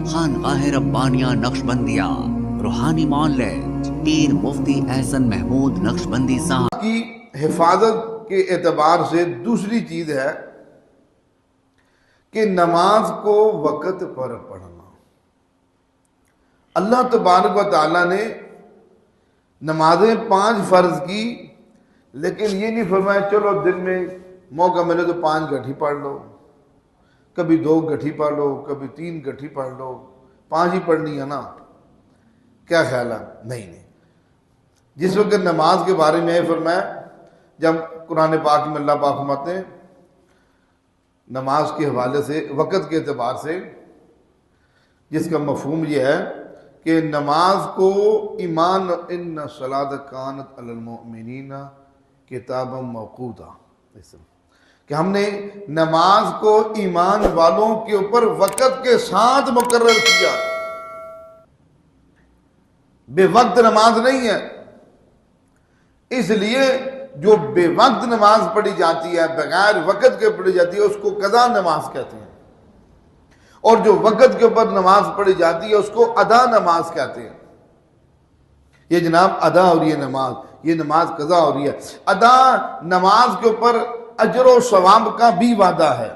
خانقاہ ربانیہ نقشبندیہ روحانی معالج پیر مفتی احسن محمود نقشبندی صاحب کی حفاظت کے اعتبار سے دوسری چیز ہے کہ نماز کو وقت پر پڑھنا۔ اللہ تبارک و تعالیٰ نے نمازیں 5 فرض کی، لیکن یہ نہیں فرمایا چلو دن میں موقع ملے تو 5 گھٹی پڑھ لو، کبھی 2 گھٹی پڑھ لو، کبھی 3 گھٹی پڑھ لو، 5 ہی پڑھنی ہے نا، کیا خیال ہے؟ نہیں۔ جس وقت نماز کے بارے میں فرمایا، جب قرآن پاک میں اللہ پاک فرماتے ہیں نماز کے حوالے سے وقت کے اعتبار سے، جس کا مفہوم یہ ہے کہ نماز کو ایمان ان الصلاۃ کانت علی المؤمنین کتابا موقوتا، کہ ہم نے نماز کو ایمان والوں کے اوپر وقت کے ساتھ مقرر کیا، بے وقت نماز نہیں ہے۔ اس لیے جو بے وقت نماز پڑھی جاتی ہے، بغیر وقت کے پڑھی جاتی ہے، اس کو قضا نماز کہتے ہیں، اور جو وقت کے اوپر نماز پڑھی جاتی ہے اس کو ادا نماز کہتے ہیں۔ یہ جناب ادا ہو رہی ہے نماز، یہ نماز قضا ہو رہی ہے۔ ادا نماز کے اوپر اجر و ثواب کا بھی وعدہ ہے،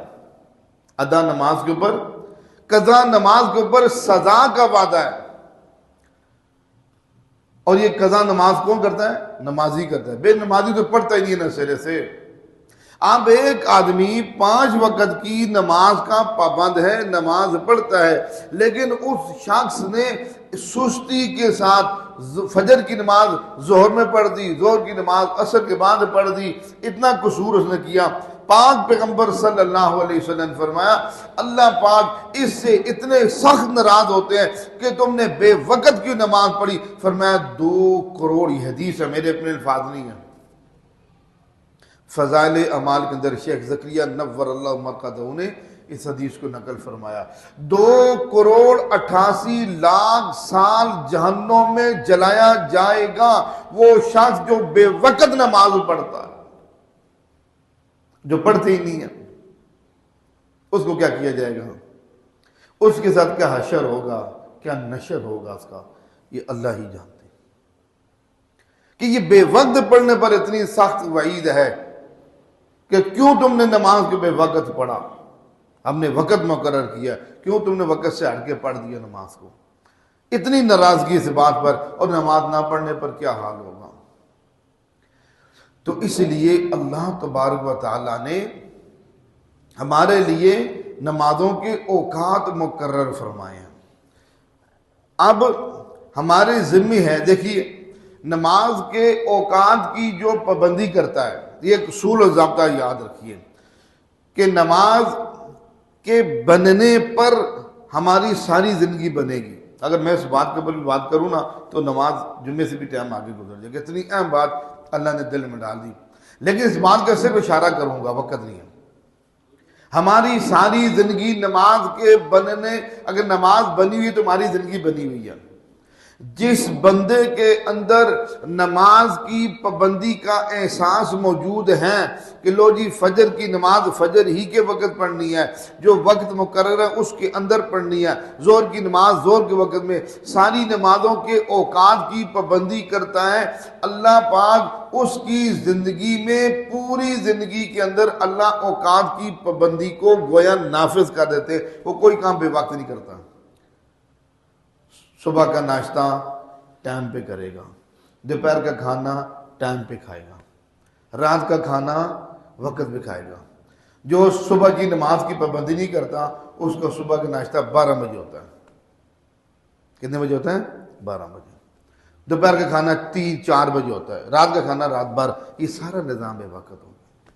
ادا نماز کے اوپر، قضا نماز کے اوپر سزا کا وعدہ ہے۔ اور یہ قضا نماز کون کرتا ہے؟ نمازی کرتا ہے، بے نمازی تو پڑھتا ہی نہیں ہے نا سرے سے۔ اب ایک آدمی 5 وقت کی نماز کا پابند ہے، نماز پڑھتا ہے، لیکن اس شخص نے سستی کے ساتھ فجر کی نماز ظہر میں پڑھ دی، ظہر کی نماز عصر کے بعد پڑھ دی، اتنا قصور اس نے کیا۔ پاک پیغمبر صلی اللہ علیہ وسلم نے فرمایا اللہ پاک اس سے اتنے سخت ناراض ہوتے ہیں کہ تم نے بے وقت کی نماز پڑھی۔ فرمایا 2 کروڑ، یہ حدیث ہے، میرے اپنے الفاظ نہیں ہیں، فضائل اعمال کے اندر شیخ زکریا نور اللہ مرقدہ نے اس حدیث کو نقل فرمایا۔ 2 کروڑ 88 لاکھ سال جہنم میں جلایا جائے گا وہ شخص جو بے وقت نماز پڑھتا ہے، جو پڑھتے ہی نہیں ہے، اس کو کیا کیا جائے گا؟ اس کے ساتھ کیا حشر ہوگا، کیا نشر ہوگا اس کا، یہ اللہ ہی جانتے ہیں۔ کہ یہ بے وقت پڑھنے پر اتنی سخت وعید ہے کہ کیوں تم نے نماز کو بے وقت پڑھا، ہم نے وقت مقرر کیا، کیوں تم نے وقت سے ہٹ کے پڑھ دیا نماز کو؟ اتنی ناراضگی اس بات پر، اور نماز نہ پڑھنے پر کیا حال ہوگا؟ تو اس لیے اللہ تبارک و تعالیٰ نے ہمارے لیے نمازوں کے اوقات مقرر فرمائے ہیں۔ اب ہمارے ذمہ ہے، دیکھیے نماز کے اوقات کی جو پابندی کرتا ہے، یہ ایک اصول و ضابطہ یاد رکھیے کہ نماز کے بننے پر ہماری ساری زندگی بنے گی۔ اگر میں اس بات کے اوپر بھی بات کروں نا تو نماز جمعے سے بھی ٹائم آگے گزر جائے گا، اتنی اہم بات اللہ نے دل میں ڈال دی۔ لیکن اس بات کا صرف اشارہ کروں گا، وقت نہیں ہے۔ ہماری ساری زندگی نماز کے بننے، اگر نماز بنی ہوئی تو ہماری زندگی بنی ہوئی ہے۔ جس بندے کے اندر نماز کی پابندی کا احساس موجود ہے کہ لو جی فجر کی نماز فجر ہی کے وقت پڑھنی ہے، جو وقت مقرر ہے اس کے اندر پڑھنی ہے، ظہر کی نماز ظہر کے وقت میں، ساری نمازوں کے اوقات کی پابندی کرتا ہے، اللہ پاک اس کی زندگی میں، پوری زندگی کے اندر اللہ اوقات کی پابندی کو گویا نافذ کر دیتے، وہ کوئی کام بے وقت نہیں کرتا۔ صبح کا ناشتہ ٹائم پہ کرے گا، دوپہر کا کھانا ٹائم پہ کھائے گا، رات کا کھانا وقت پہ کھائے گا۔ جو صبح کی نماز کی پابندی نہیں کرتا اس کا صبح کا ناشتہ 12 بجے ہوتا ہے۔ کتنے بجے ہوتا ہے؟ 12 بجے۔ دوپہر کا کھانا 3-4 بجے ہوتا ہے، رات کا کھانا رات 12۔ یہ سارا نظام بے وقت ہوگا۔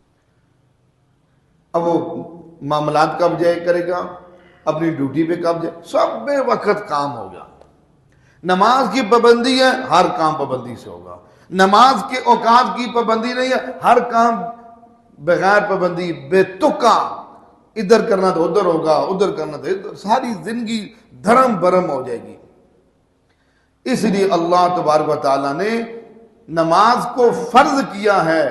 اب وہ معاملات کب جائے کرے گا، اپنی ڈیوٹی پہ کب جائے، سب بے وقت کام ہوگا۔ نماز کی پابندی ہے، ہر کام پابندی سے ہوگا۔ نماز کے اوقات کی پابندی نہیں ہے، ہر کام بغیر پابندی، بے تکا، ادھر کرنا تو ادھر ہوگا، ادھر کرنا تو ادھر، ساری زندگی دھرم برم ہو جائے گی۔ اس لیے اللہ تبارک و تعالیٰ نے نماز کو فرض کیا ہے،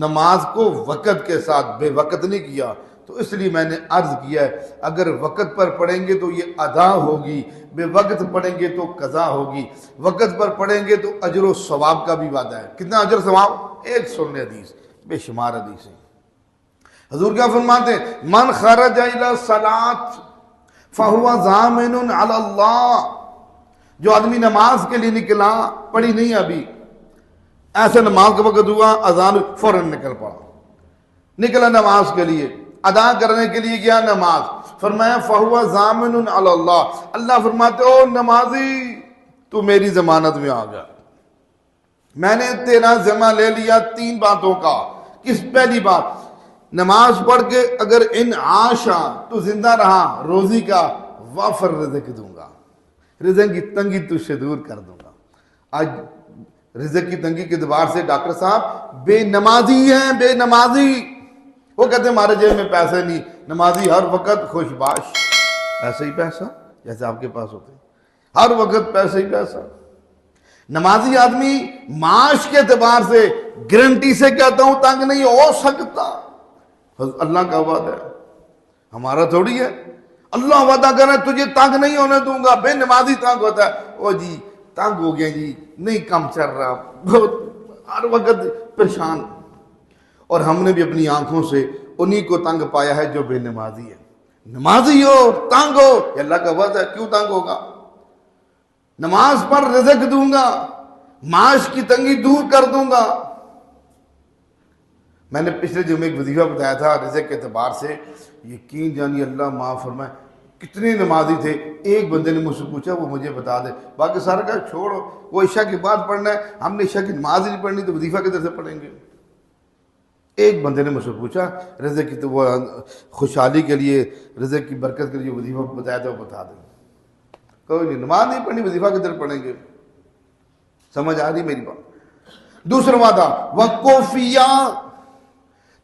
نماز کو وقت کے ساتھ بے وقت نہیں کیا۔ تو اس لیے میں نے عرض کیا ہے اگر وقت پر پڑھیں گے تو یہ ادا ہوگی، بے وقت پڑھیں گے تو قضا ہوگی۔ وقت پر پڑھیں گے تو اجر و ثواب کا بھی وعدہ ہے۔ کتنا اجر ثواب؟ ایک سننے حدیث، بے شمار حدیث ہیں۔ حضور کیا فرماتے ہیں؟ من خرج الی الصلاۃ فہو ضامن علی اللہ، جو آدمی نماز کے لیے نکلا، پڑھی نہیں ابھی، ایسے نماز کا وقت ہوا، اذان فوراً نکل پڑا، نکلا نماز کے لیے، ادا کرنے کے لیے گیا نماز، فرمایا فہو ضامن علی اللہ، اللہ فرماتے او نمازی تو میری ضمانت میں آ گیا، میں نے تیرا ذمہ لے لیا 3 باتوں کا۔ کس؟ پہلی بات، نماز پڑھ کے اگر ان عاشا تو زندہ رہا، روزی کا وافر رزق دوں گا، رزق کی تنگی تجھ سے دور کر دوں گا۔ آج رزق کی تنگی کے اعتبار سے ڈاکٹر صاحب بے نمازی ہیں، بے نمازی، وہ کہتے ہیں ہمارے جیب میں پیسے نہیں، نمازی ہر وقت خوش باش، ایسے ہی پیسہ جیسے آپ کے پاس ہوتے ہیں، ہر وقت پیسے ہی پیسہ۔ نمازی آدمی معاش کے اعتبار سے گارنٹی سے کہتا ہوں تنگ نہیں ہو سکتا، اللہ کا وعدہ ہے، ہمارا تھوڑی ہے۔ اللہ وعدہ کر رہا ہے تجھے تنگ نہیں ہونے دوں گا۔ بے نمازی تنگ ہوتا ہے، او جی تنگ ہو گیا جی، نہیں کم چل رہا، بہت ہر وقت پریشان۔ اور ہم نے بھی اپنی آنکھوں سے انہی کو تنگ پایا ہے جو بے نمازی ہے۔ نمازی ہو تنگ ہو، یہ اللہ کا وعدہ ہے، کیوں تنگ ہوگا؟ نماز پر رزق دوں گا، معاش کی تنگی دور کر دوں گا۔ میں نے پچھلے جمعے ایک وظیفہ بتایا تھا رزق کے اعتبار سے، یقین جانی اللہ معاف فرمائے، کتنے نمازی تھے، ایک بندے نے مجھ سے پوچھا وہ مجھے بتا دے، باقی سارا کا چھوڑو، وہ عشاء کے بعد پڑھنا ہے، ہم نے عشاء کی نماز ہی نہیں پڑھنی تو وظیفہ کدھر سے پڑھیں گے؟ ایک بندے نے مجھ سے پوچھا رزق کی تو وہ خوشحالی کے لیے، رزق کی برکت کے لیے وظیفہ بتایا تھا وہ بتا دیں۔ کوئی نہیں، نماز نہیں پڑھنی وظیفہ کدھر پڑھیں گے؟ سمجھ آ رہی میری بات؟ دوسرا وعدہ وقوفیہ،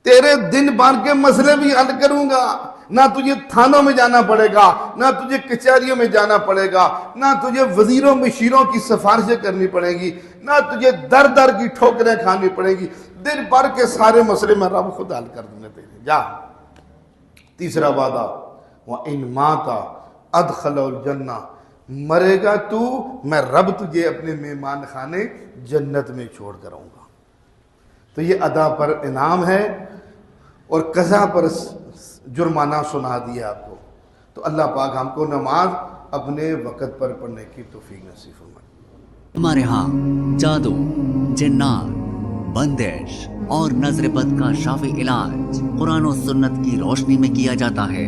تیرے دن بھر کے مسئلے بھی حل کروں گا، نہ تجھے تھانوں میں جانا پڑے گا، نہ تجھے کچہریوں میں جانا پڑے گا، نہ تجھے وزیروں مشیروں کی سفارشیں کرنی پڑے گی، نہ تجھے در در کی ٹھوکریں کھانی پڑے گی، دن بھر کے سارے مسئلے میں رب خود حل کر دوں گا تیرے، جا۔ تیسرا وعدہ وَإِن مَاتَ أَدْخَلَهُ الْجَنَّةَ، مرے گا تو میں رب تجھے اپنے مہمان خانے جنت میں چھوڑ کر آؤں گا۔ تو یہ ادا پر انعام ہے اور قضا پر جرمانہ سنا دیا آپ کو۔ تو اللہ پاک ہم کو نماز اپنے وقت پر پڑھنے کی توفیق نصیب فرمائے۔ ہمارے ہاں جادو، جنات، بندش اور نظر بد کا شافی علاج قرآن و سنت کی روشنی میں کیا جاتا ہے۔